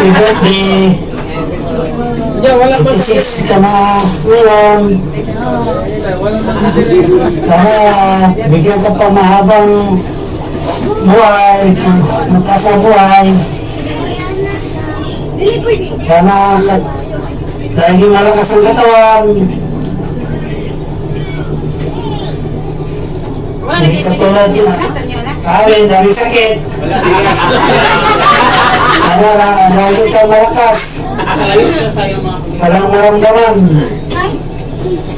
Happy birthday! 86 ka na ngayon. Sana bigyan ka pa mahabang buhay, mataas ang buhay. Sana lagi malakas ang katawan. Hindi katulad yun. Sabi, dami sakit. Ano lang, lagi ka malakas. Walang maramdaman.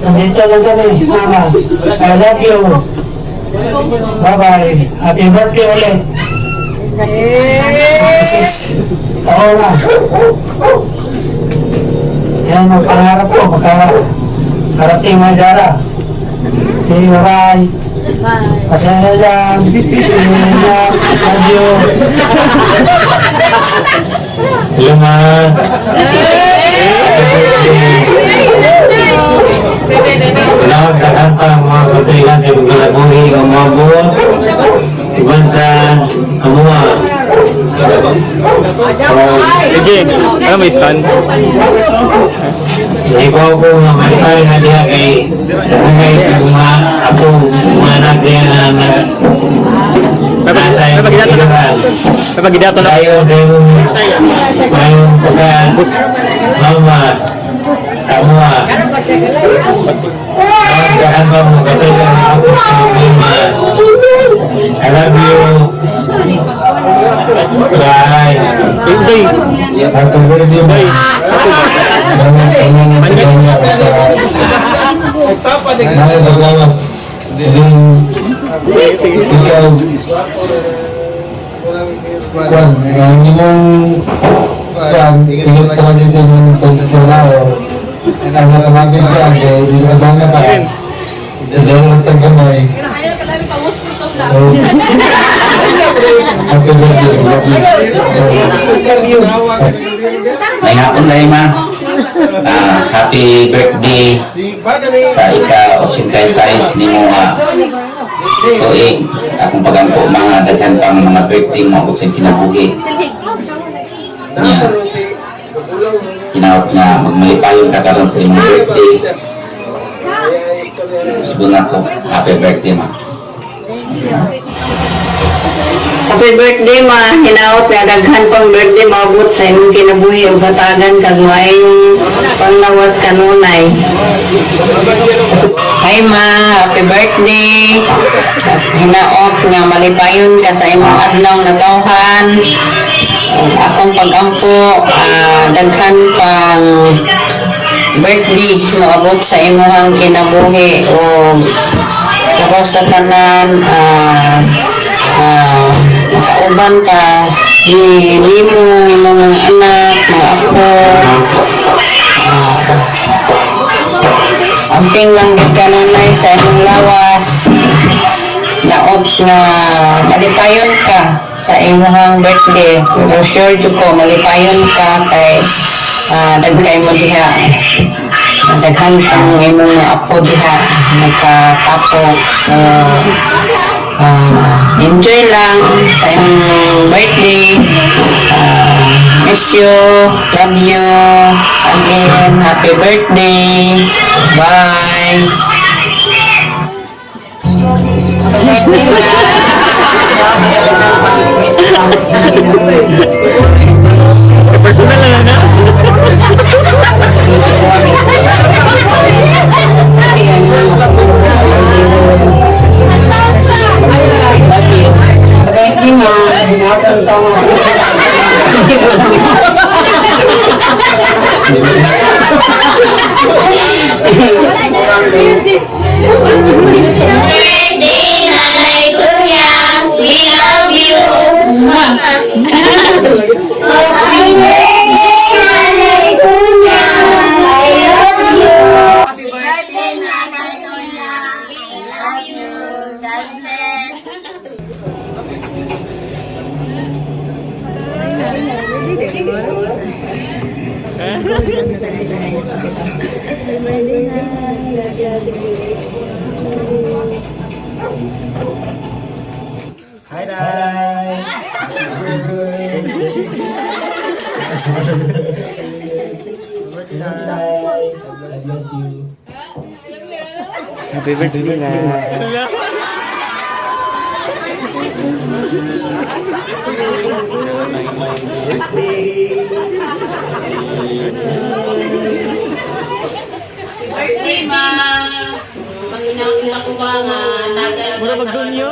Nandito na kami, Mama. I love you. Bye-bye. Happy birthday ulit. 66 taon na. Yan ang pangarap ko. Makarating ay dara. Okay, bye-bye. Pasaya na dyan. Love you. Hello, Ma. Salamat sa kanta mga katuligan sa pagkalabuhi ng mga buwan. Iban sa amuha. EJ, ano may stand? Ikaw po nga malipay na diya kay mga ako mga anak diya na nasa yung pagkilihan. Napagidato na. Tayo tayong pagka mama sa amuha. Jangan kamu katakan aku terima. I love you. Bye. Day. Happy birthday. Day. Kwan, hindi mong tingin pa ka din sa inyong pagkakalaw. Ang nakamabit ka, hindi ka ba na pa? Dahil ang tagamay. Happy May hapon na Ma. Happy birthday sa ika-86 ni mo tuig. Akong pagampo mga daghan pang mga birthday mo ako sa kinabuhi. Niya. Kinawag nga magmalipayon ka karon sa imong birthday. Sabihin ako, happy birthday Ma. Happy birthday Ma, hinaot nga daghan pang birthday maabot sa imong kinabuhi ug batagan kag maayong panglawas kanunay. Hi Ma, happy birthday. Hinaot nga malipayon ka sa imong adlaw na tawhan. Akong pagampo daghan pang birthday maabot sa imong kinabuhi ug labaw sa tanan makauban ka ni mo, mga anak, mga apo. Amping lang gid kanunay sa imong lawas. Daot nga malipayon ka sa imong birthday. For sure jud ko malipayon ka kay dagkay mo diha. Daghan kang imong apo diha nagkatapok. Enjoy lang sa imong birthday. Miss you, love you again. Happy birthday. Bye. Personal na na. Hi, Dai. God bless you. Happy birthday na. Birthday, ma! Panginaw ko ba nga tagal Mura magdunyo?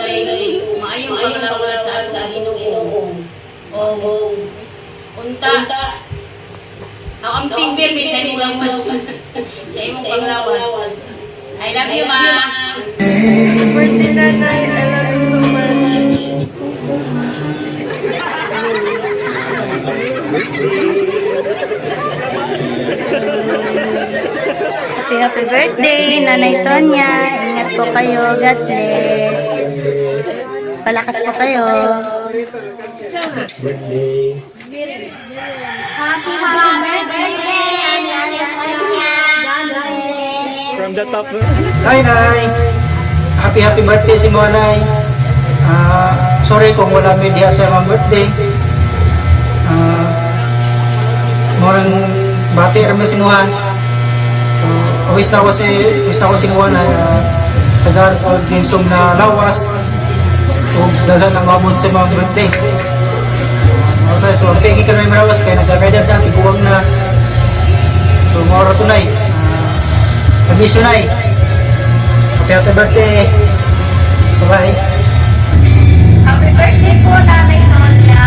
maayong panglawas sa Ginoo. O unta. Ang amping baby sa imong panglawas. Sa imong panglawas. I love you, ma! Birthday nanay, I love you so much. Happy birthday, Nanay Tonya. Ingat po kayo. God bless. Palakas po kayo. Birthday. Happy birthday, Nanay Tonya. God bless. From the top. Hi, Nay! Happy birthday si mo, Nay. Sorry kung wala may diya sa mga birthday. Morang bati kami si Muhan. Awis na ko si Muhan na tagal o ginsong na lawas. O dagan ang mabot sa mga birthday. Okay, so pegi ka na yung marawas kaya nagkakadad na, tiguwag na. So, maura to, Nay. Pag-iso, Nay. Happy birthday. Bye-bye. Happy birthday po, Nanay Tonya.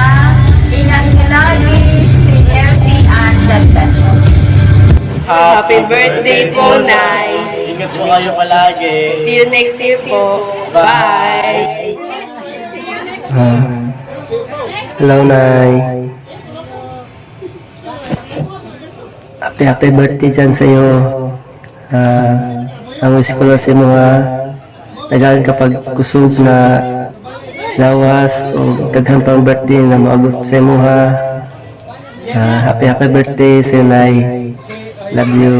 Ingat ka lagi. Stay healthy and God bless po. Happy birthday po, Nay. Ingat po kayo palagi. See you next year po. Bye. Hello, Nay. Happy birthday dyan sa'yo. Ang wish ko lang sa mga tagaan kapag kusog na lawas o daghang pang birthday na maabot sa imo ha. Happy birthday sa Nay. Love you.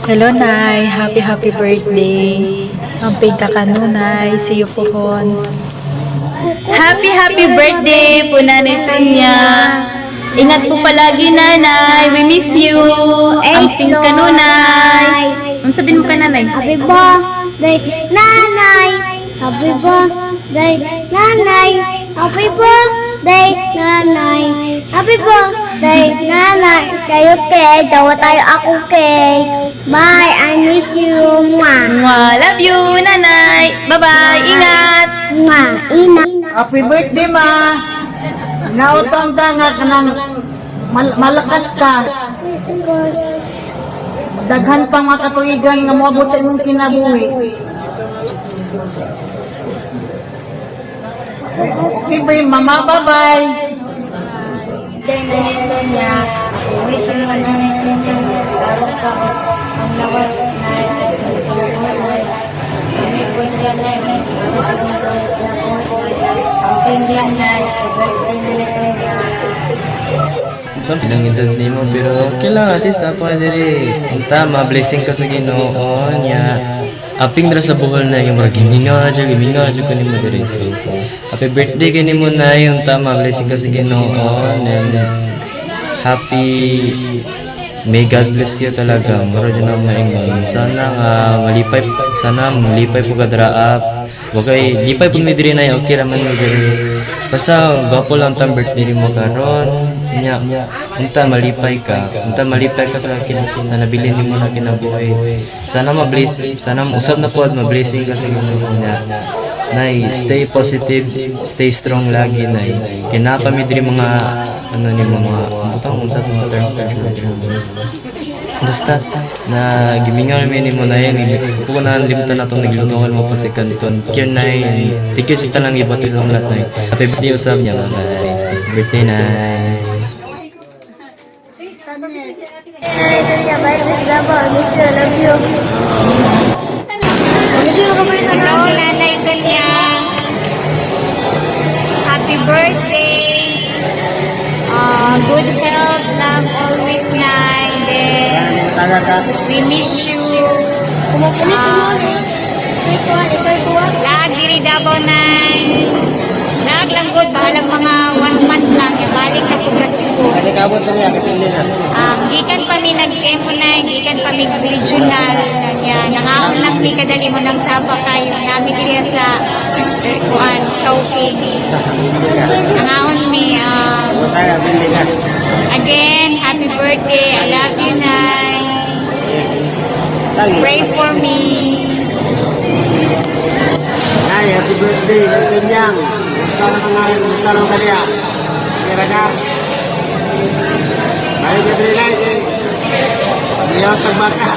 Hello, Nay. Happy birthday. Ang pagkakanunay. See you po hon. Happy birthday po, Nanay Tonya. Ingat po palagi, Nanay. We miss you. Ang kanunay. Ang sabihin mo ka, Nanay? Happy birthday, Nanay. Happy birthday, Nanay. Happy birthday, Nanay. Happy birthday, Nanay. Sa'yo, cake. Dawa tayo ako, cake. Bye. I miss you. Mwah. Love you, Nanay. Bye-bye. Ingat. Mwah. Ina. Happy birthday, ma. Nautang ka nga ka ng malakas ka. Daghan pang mga katuigan nga moabot sa imong kinabuhi. Okay ba yung mama? Bye-bye. Nanay Tonya. Wish you, Nanay Tonya. Araw ka ang lawas na kami po yan na ang pindihan na birthday nila Tonya. Ilang edad ni mo pero okay lang at least ako diri. Tama, blessing ka sa Ginoo niya. Aping dra sa buhol na yung mga giminga dyan ko nimo diri. So, happy birthday kay nimo na yung tama, blessing ka sa Ginoo and happy. May God bless you talaga. Maro din ang maingon. Sana malipay po kadraap. Wag kay lipay po mi diri na okay raman mi diri. Basta gwapo lang tang birthday mo karon. Nya unta malipay ka sa nabilin nimo na kinabuhi. Sana ma-bless, sana usab na pod ma-blessing ka sa Ginoo niya. Nay, stay positive, stay strong lagi, Nay. Kinapa mi diri mga ano ni mga butang unsa tong term. Basta na gimingaw mi nimo na yan. Ko na limutan na tong naglutuan mo pa si Kanton. Kaya Nay, thank you sa tanang iba't ibang lahat, Nay. Happy birthday usab niya, Nay. Birthday, Nay. Nanay Tonya, bye. Miss Lava. Miss you. Love you. Miss you. Hello, Nanay Tonya. Happy birthday. Good health, love always, Nay. We miss you. Kumukulit mo, eh. Ikaw. Lag diri Davao, Nay. Lag lang good, bahalang mga 1 month lang. Ibalik na po kasi po. Gikan pa mi nag-emunay, gikan pa mi regional niya. Nangaon lang mi kadali mo ng sapa kayo. Nami diri sa kuan Chowking. Nangaon mi again, happy birthday. I love you, Nay. Pray for me. Ay, happy birthday, Kanyang. Gusto na pangalan, gusto na kanya. Kira ka. Ay, Gabriel, ay, ayaw tagbaka.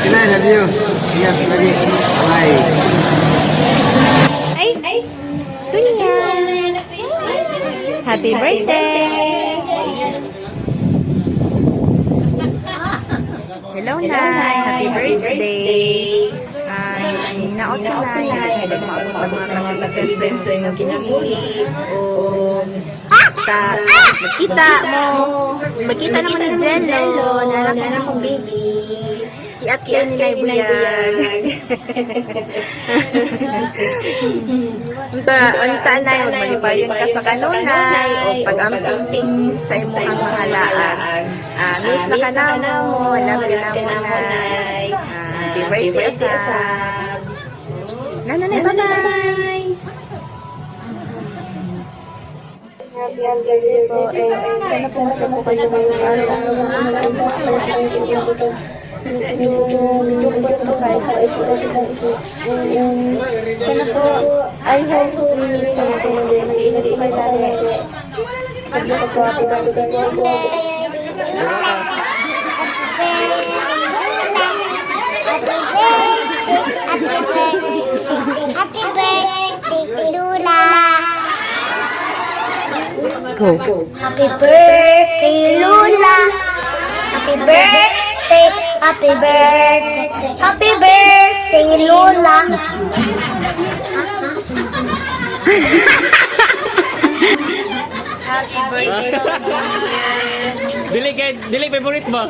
Kinay, love you. Ingat lagi. Bye. Ay, Tunya. Happy birthday. Hello, Nay. Happy birthday. Ay, naot na Nay. Pag-magkakasend sa iyong kinabuhi. Magkita naman ng Jello. Nanak na akong baby. Kiat-kiat nila yung buyag. Unta na yun, malipayon ka sa kanunay o pag-amping sa imong mga laan. Miss na ka na mo, love you na mo, Nay. Happy birthday, Asab. Nanay, bye-bye. Happy birthday po. Sana po nasa po kayo ngayong araw. Sana po, I hope we meet someday. Mag-iingat po kayo lagi. Pagdito po, happy birthday po. Happy birthday, Lula. Go. Happy birthday, Lula. Happy birthday, happy birthday, happy birthday, Lula. Happy birthday. Dili favorite ba?